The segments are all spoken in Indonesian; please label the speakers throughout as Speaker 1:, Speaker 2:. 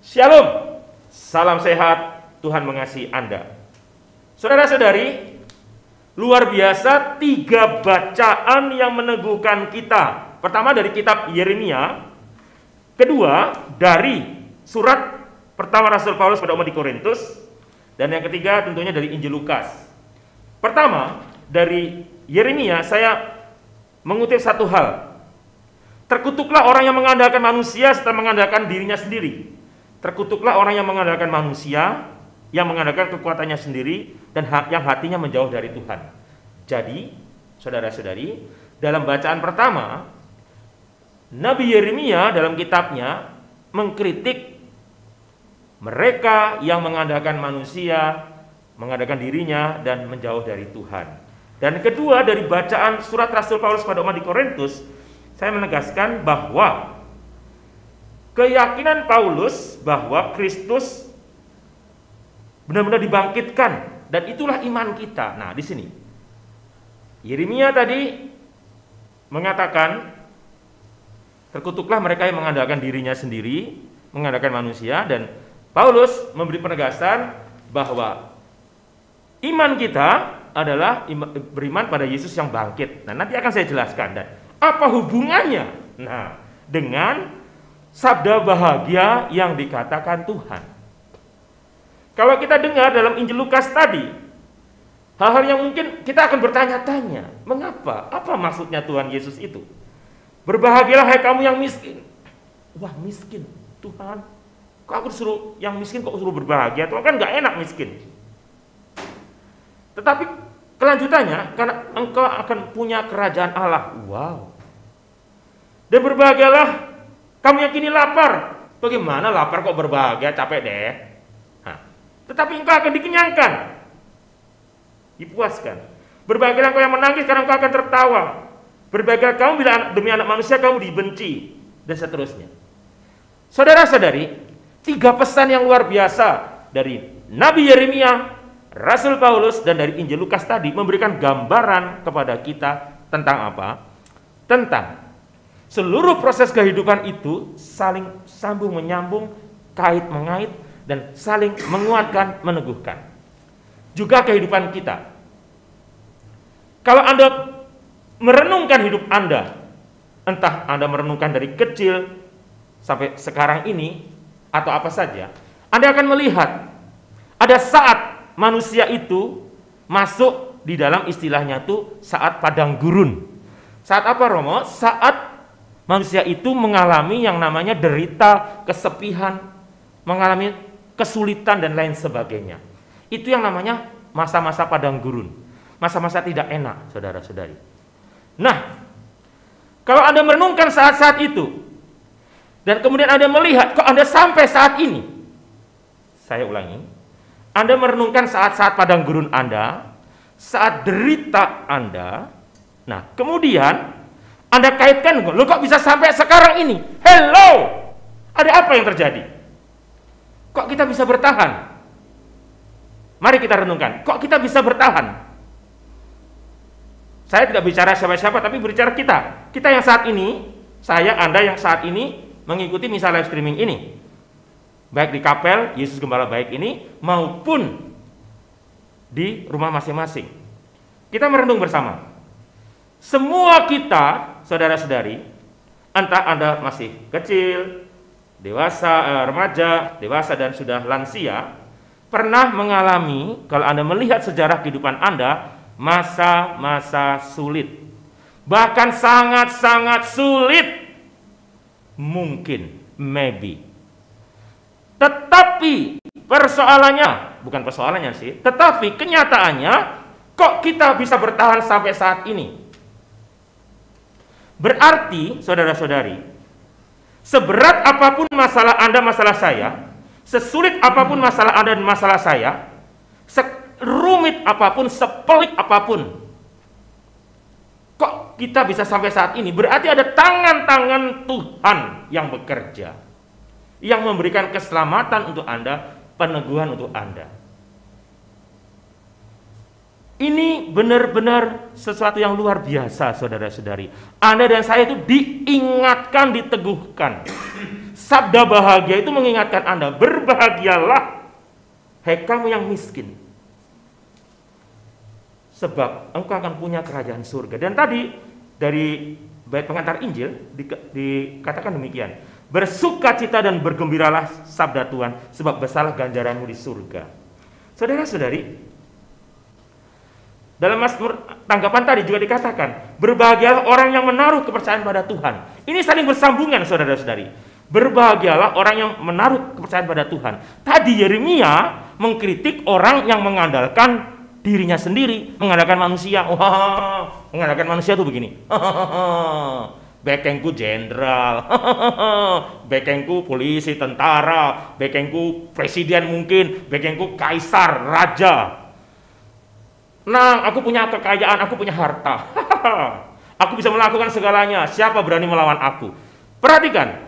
Speaker 1: Shalom, salam sehat, Tuhan mengasihi Anda. Saudara-saudari, luar biasa 3 bacaan yang meneguhkan kita. Pertama dari kitab Yeremia, kedua dari surat pertama Rasul Paulus pada umat di Korintus, dan yang ketiga tentunya dari Injil Lukas. Pertama, dari Yeremia saya mengutip satu hal. Terkutuklah orang yang mengandalkan manusia serta mengandalkan dirinya sendiri. Terkutuklah orang yang mengandalkan manusia, yang mengandalkan kekuatannya sendiri, dan yang hatinya menjauh dari Tuhan. Jadi, saudara-saudari, dalam bacaan pertama, Nabi Yeremia dalam kitabnya mengkritik mereka yang mengandalkan manusia, mengandalkan dirinya, dan menjauh dari Tuhan. Dan kedua, dari bacaan surat Rasul Paulus pada umat di Korintus, saya menegaskan bahwa keyakinan Paulus bahwa Kristus benar-benar dibangkitkan, dan itulah iman kita. Nah, di sini Yeremia tadi mengatakan, terkutuklah mereka yang mengandalkan dirinya sendiri, mengandalkan manusia, dan Paulus memberi penegasan bahwa iman kita adalah beriman pada Yesus yang bangkit. Nah, nanti akan saya jelaskan. Dan apa hubungannya? Nah, dengan sabda bahagia yang dikatakan Tuhan. Kalau kita dengar dalam Injil Lukas tadi, hal-hal yang mungkin kita akan bertanya-tanya, mengapa? Apa maksudnya Tuhan Yesus itu? Berbahagialah hai kamu yang miskin. Wah, miskin, Tuhan. Kok aku suruh yang miskin kok suruh berbahagia? Tuhan, kan nggak enak miskin. Tetapi kelanjutannya, karena engkau akan punya kerajaan Allah. Wow. Dan berbahagialah kamu yang kini lapar. Bagaimana lapar kok berbahagia? Capek deh. Nah, tetapi engkau akan dikenyangkan, dipuaskan. Berbahagialah engkau yang menangis, karena engkau akan tertawa. Berbahagialah kamu bila demi anak manusia kamu dibenci, dan seterusnya. Saudara-saudari, 3 pesan yang luar biasa dari Nabi Yeremia, Rasul Paulus, dan dari Injil Lukas tadi memberikan gambaran kepada kita tentang apa? Tentang seluruh proses kehidupan itu saling sambung menyambung, kait mengait, dan saling menguatkan, meneguhkan. Juga kehidupan kita. Kalau Anda merenungkan hidup Anda, entah Anda merenungkan dari kecil sampai sekarang ini, atau apa saja, Anda akan melihat ada saat manusia itu masuk di dalam istilahnya itu saat padang gurun. Saat apa, Romo? Saat manusia itu mengalami yang namanya derita, kesepihan, mengalami kesulitan dan lain sebagainya. Itu yang namanya masa-masa padang gurun, masa-masa tidak enak, saudara-saudari. Nah, kalau Anda merenungkan saat-saat itu, dan kemudian Anda melihat, kok Anda sampai saat ini? Saya ulangi, Anda merenungkan saat-saat padang gurun Anda, saat derita Anda. Nah, kemudian Anda kaitkan, lo kok bisa sampai sekarang ini? Hello! Ada apa yang terjadi? Kok kita bisa bertahan? Mari kita renungkan, kok kita bisa bertahan? Saya tidak bicara siapa-siapa, tapi berbicara kita. Kita yang saat ini, saya, Anda yang saat ini mengikuti misa live streaming ini. Baik di kapel Yesus Gembala Baik ini, maupun di rumah masing-masing. Kita merenung bersama. Semua kita, saudara-saudari, entah Anda masih kecil, dewasa, remaja, dewasa, dan sudah lansia, pernah mengalami, kalau Anda melihat sejarah kehidupan Anda, masa-masa sulit. Bahkan sangat-sangat sulit. Mungkin, maybe. Tetapi persoalannya, bukan persoalannya sih, tetapi kenyataannya, kok kita bisa bertahan sampai saat ini? Berarti, saudara-saudari, seberat apapun masalah Anda, masalah saya, sesulit apapun masalah Anda dan masalah saya, serumit apapun, sepelik apapun, kok kita bisa sampai saat ini? Berarti ada tangan-tangan Tuhan yang bekerja, yang memberikan keselamatan untuk Anda, peneguhan untuk Anda. Ini benar-benar sesuatu yang luar biasa, saudara-saudari. Anda dan saya itu diingatkan, diteguhkan. sabda bahagia itu mengingatkan Anda, berbahagialah hai kamu yang miskin, sebab engkau akan punya kerajaan surga. Dan tadi dari bait pengantar Injil dikatakan demikian, bersukacita dan bergembiralah sabda Tuhan, sebab besarlah ganjaranmu di surga. Saudara-saudari, dalam Mazmur tanggapan tadi juga dikatakan, berbahagialah orang yang menaruh kepercayaan pada Tuhan. Ini saling bersambungan, saudara-saudari. Berbahagialah orang yang menaruh kepercayaan pada Tuhan. Tadi Yeremia mengkritik orang yang mengandalkan dirinya sendiri, mengandalkan manusia. Wah, mengandalkan manusia itu begini. Bekengku jenderal, bekengku polisi, tentara, bekengku presiden mungkin, bekengku kaisar, raja. Nah, aku punya kekayaan, aku punya harta. Aku bisa melakukan segalanya. Siapa berani melawan aku? Perhatikan.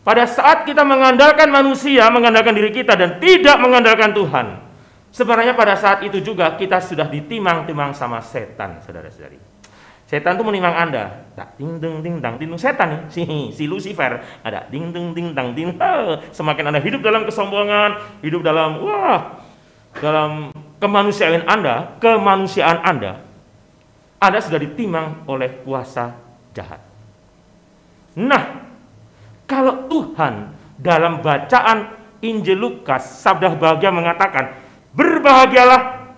Speaker 1: Pada saat kita mengandalkan manusia, mengandalkan diri kita dan tidak mengandalkan Tuhan, sebenarnya pada saat itu juga kita sudah ditimang-timang sama setan, saudara-saudari. Setan itu menimang Anda. Tak ding ding ding dang ding. Setan nih, si Lucifer ada ding ding ding dang ding. Semakin Anda hidup dalam kesombongan, hidup dalam dalam kemanusiaan Anda, Anda sudah ditimang oleh kuasa jahat. Nah, kalau Tuhan dalam bacaan Injil Lukas, sabda bahagia mengatakan, berbahagialah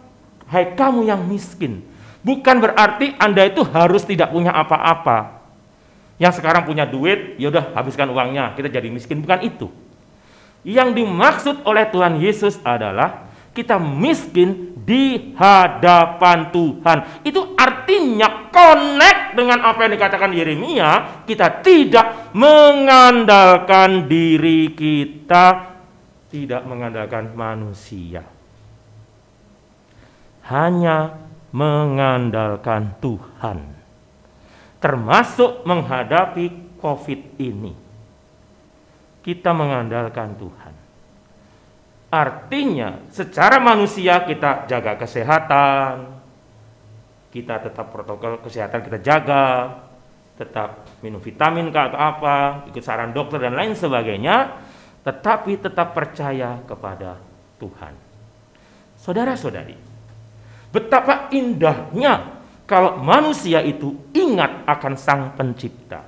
Speaker 1: hai kamu yang miskin. Bukan berarti Anda itu harus tidak punya apa-apa. Yang sekarang punya duit, ya udah habiskan uangnya, kita jadi miskin. Bukan itu. Yang dimaksud oleh Tuhan Yesus adalah kita miskin di hadapan Tuhan. Itu artinya connect dengan apa yang dikatakan Yeremia. Kita tidak mengandalkan diri kita, tidak mengandalkan manusia, hanya mengandalkan Tuhan. Termasuk menghadapi COVID ini, kita mengandalkan Tuhan. Artinya secara manusia kita jaga kesehatan, kita tetap protokol kesehatan kita jaga, tetap minum vitamin atau apa, ikut saran dokter dan lain sebagainya, tetapi tetap percaya kepada Tuhan. Saudara-saudari, betapa indahnya kalau manusia itu ingat akan Sang Pencipta.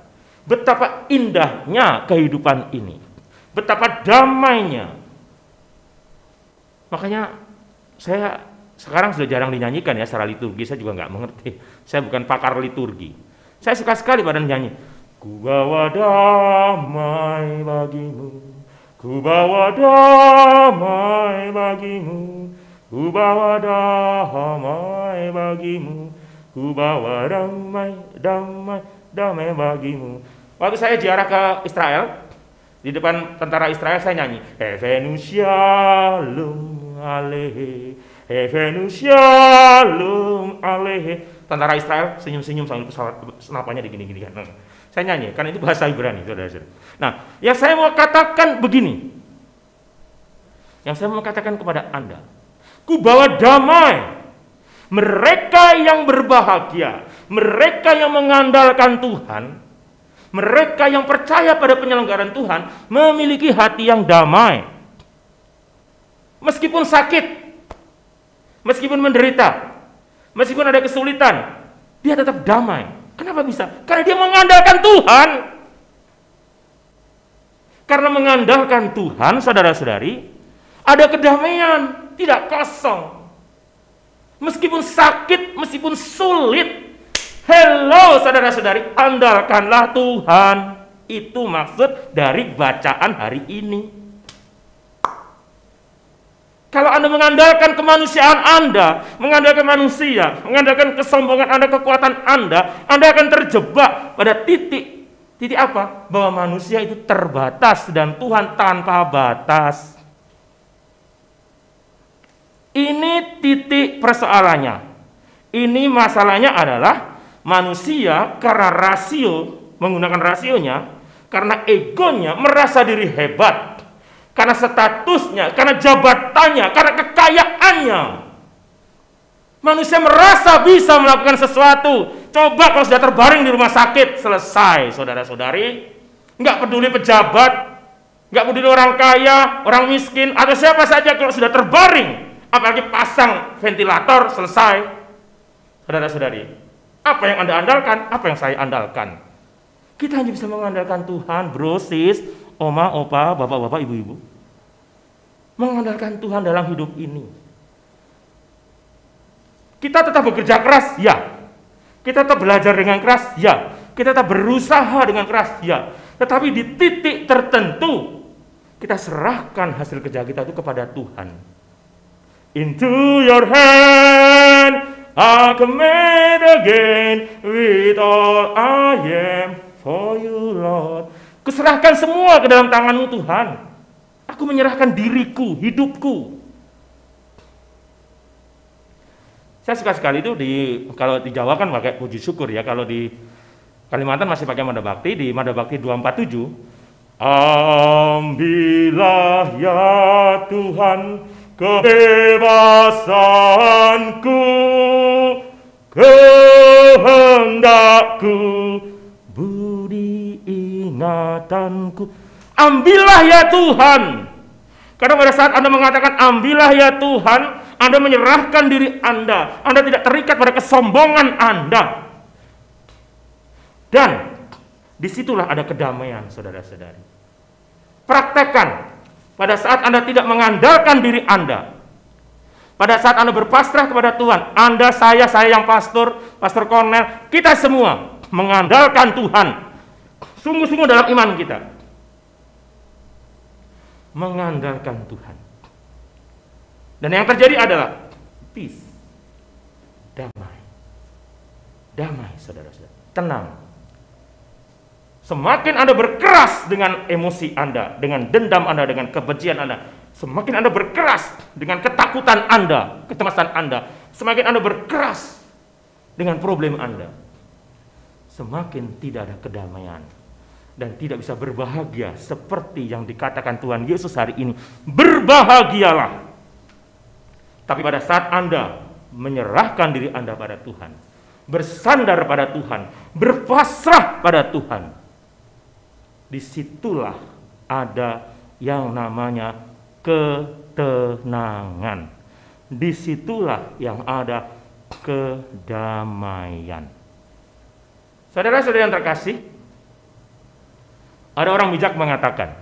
Speaker 1: Betapa indahnya kehidupan ini, betapa damainya. Makanya saya sekarang sudah jarang dinyanyikan ya secara liturgi, saya juga nggak mengerti. Saya bukan pakar liturgi. Saya suka sekali pada nyanyi. Ku bawa damai bagimu, ku bawa damai bagimu, ku bawa damai bagimu, ku bawa damai bagimu. Waktu saya ziarah ke Israel, di depan tentara Israel saya nyanyi, Hevenu Shalom Alehe, Hevenu Shalom Alehe. Tentara Israel senyum-senyum sambil senapannya digini-gini kan. Saya nyanyi, karena itu bahasa Ibrani, saudara-saudara. Nah, yang saya mau katakan begini, yang saya mau katakan kepada Anda, ku bawa damai. Mereka yang berbahagia, mereka yang mengandalkan Tuhan, mereka yang percaya pada penyelenggaraan Tuhan, memiliki hati yang damai. Meskipun sakit, meskipun menderita, meskipun ada kesulitan, dia tetap damai. Kenapa bisa? Karena dia mengandalkan Tuhan. Karena mengandalkan Tuhan, saudara-saudari, ada kedamaian, tidak kosong. Meskipun sakit, meskipun sulit, hello saudara-saudari, andalkanlah Tuhan. Itu maksud dari bacaan hari ini. Kalau Anda mengandalkan kemanusiaan Anda, mengandalkan manusia, mengandalkan kesombongan Anda, kekuatan Anda akan terjebak pada titik apa? Bahwa manusia itu terbatas dan Tuhan tanpa batas. Ini titik persoalannya. Ini masalahnya adalah manusia karena rasio, menggunakan rasionya, karena egonya merasa diri hebat, karena statusnya, karena jabatannya, karena kekayaannya. Manusia merasa bisa melakukan sesuatu. Coba kalau sudah terbaring di rumah sakit, selesai saudara-saudari. nggak peduli pejabat, nggak peduli orang kaya, orang miskin, atau siapa saja kalau sudah terbaring, apalagi pasang ventilator, selesai. Saudara-saudari, apa yang Anda andalkan, apa yang saya andalkan? Kita hanya bisa mengandalkan Tuhan, bro, sis, oma, opa, bapak-bapak, ibu-ibu. Mengandalkan Tuhan dalam hidup ini. Kita tetap bekerja keras, ya. Kita tetap belajar dengan keras, ya. Kita tetap berusaha dengan keras, ya. Tetapi di titik tertentu, kita serahkan hasil kerja kita itu kepada Tuhan. Into your hand, I commit again, with all I am, for you, Lord. Kuserahkan semua ke dalam tangan-Mu, Tuhan. Aku menyerahkan diriku, hidupku. Saya suka sekali itu kalau di Jawa kan pakai puji syukur ya. Kalau di Kalimantan masih pakai Mada Bakti, di Mada Bakti 247. Ambillah ya Tuhan kebebasanku, kehendakku, budi ingatanku. Ambillah ya Tuhan. Karena pada saat Anda mengatakan ambillah ya Tuhan, Anda menyerahkan diri Anda. Anda tidak terikat pada kesombongan Anda. Dan disitulah ada kedamaian, saudara-saudari. Praktekkan pada saat Anda tidak mengandalkan diri Anda. Pada saat Anda berpasrah kepada Tuhan, Anda, saya yang pastor Cornel, kita semua mengandalkan Tuhan. Sungguh-sungguh dalam iman kita. Mengandalkan Tuhan. Dan yang terjadi adalah peace. Damai. Damai, saudara-saudara. Tenang. Semakin Anda berkeras dengan emosi Anda, dengan dendam Anda, dengan kebencian Anda, semakin Anda berkeras dengan ketakutan Anda, kecemasan Anda, semakin Anda berkeras dengan problem Anda, semakin tidak ada kedamaian dan tidak bisa berbahagia seperti yang dikatakan Tuhan Yesus hari ini. Berbahagialah. Tapi pada saat Anda menyerahkan diri Anda pada Tuhan, bersandar pada Tuhan, berpasrah pada Tuhan, disitulah ada yang namanya ketenangan. Disitulah yang ada kedamaian. Saudara-saudara yang terkasih, ada orang bijak mengatakan,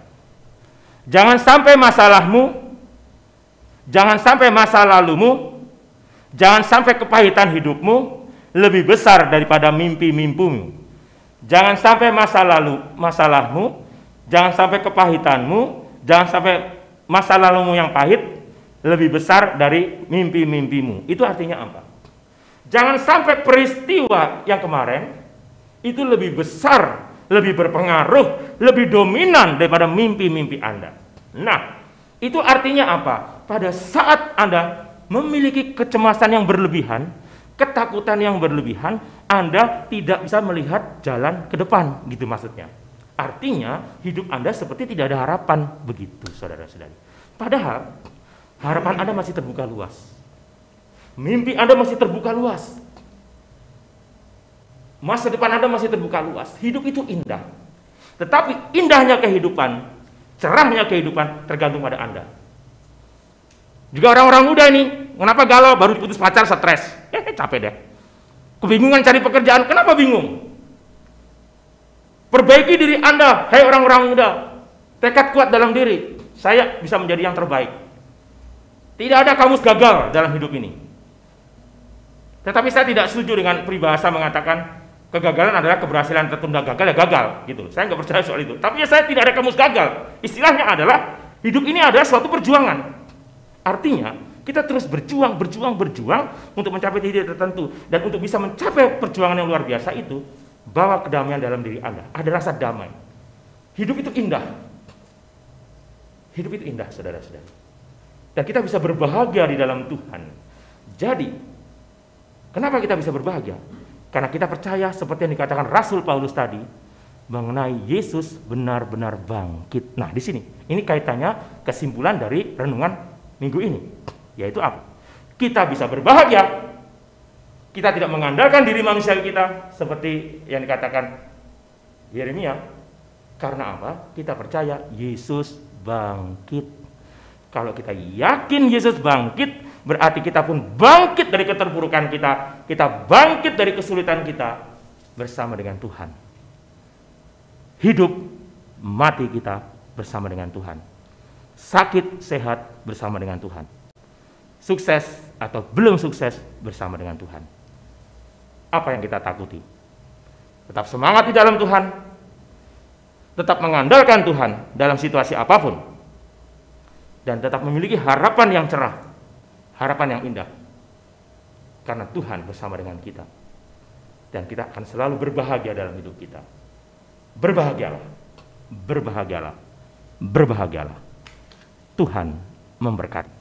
Speaker 1: jangan sampai masalahmu, jangan sampai masa lalumu, jangan sampai kepahitan hidupmu lebih besar daripada mimpi-mimpimu. Jangan sampai masalahmu, jangan sampai kepahitanmu, jangan sampai masa lalumu yang pahit lebih besar dari mimpi-mimpimu. Itu artinya apa? Jangan sampai peristiwa yang kemarin itu lebih besar, lebih berpengaruh, lebih dominan daripada mimpi-mimpi Anda. Nah, itu artinya apa? Pada saat Anda memiliki kecemasan yang berlebihan, ketakutan yang berlebihan, Anda tidak bisa melihat jalan ke depan, gitu maksudnya. Artinya, hidup Anda seperti tidak ada harapan, begitu saudara-saudari. Padahal, harapan Anda masih terbuka luas. Mimpi Anda masih terbuka luas. Masa depan Anda masih terbuka luas. Hidup itu indah. Tetapi indahnya kehidupan, cerahnya kehidupan tergantung pada Anda. Juga orang-orang muda ini, kenapa galau? Baru diputus pacar, stres. Capek deh. Kebingungan cari pekerjaan, kenapa bingung? Perbaiki diri Anda, hai orang-orang muda. Tekad kuat dalam diri, saya bisa menjadi yang terbaik. Tidak ada kamus gagal dalam hidup ini. Tetapi saya tidak setuju dengan peribahasa mengatakan kegagalan adalah keberhasilan tertunda, gagal ya gagal gitu. Saya nggak percaya soal itu. Tapi saya tidak ada kamus gagal. Istilahnya adalah hidup ini adalah suatu perjuangan. Artinya kita terus berjuang untuk mencapai titik tertentu, dan untuk bisa mencapai perjuangan yang luar biasa itu, bawa kedamaian dalam diri Anda. Ada rasa damai. Hidup itu indah. Hidup itu indah, saudara-saudara. Dan kita bisa berbahagia di dalam Tuhan. Jadi, kenapa kita bisa berbahagia? Karena kita percaya seperti yang dikatakan Rasul Paulus tadi, mengenai Yesus benar-benar bangkit. Nah, di sini, ini kaitannya kesimpulan dari renungan minggu ini. Yaitu apa? Kita bisa berbahagia. Kita tidak mengandalkan diri manusia kita seperti yang dikatakan Yeremia. Karena apa? Kita percaya Yesus bangkit. Kalau kita yakin Yesus bangkit, berarti kita pun bangkit dari keterpurukan kita. Kita bangkit dari kesulitan kita bersama dengan Tuhan. Hidup, mati kita bersama dengan Tuhan. Sakit, sehat bersama dengan Tuhan. Sukses atau belum sukses bersama dengan Tuhan. Apa yang kita takuti? Tetap semangat di dalam Tuhan. Tetap mengandalkan Tuhan dalam situasi apapun. Dan tetap memiliki harapan yang cerah. Harapan yang indah. Karena Tuhan bersama dengan kita. Dan kita akan selalu berbahagia dalam hidup kita. Berbahagialah. Berbahagialah. Berbahagialah. Tuhan memberkati.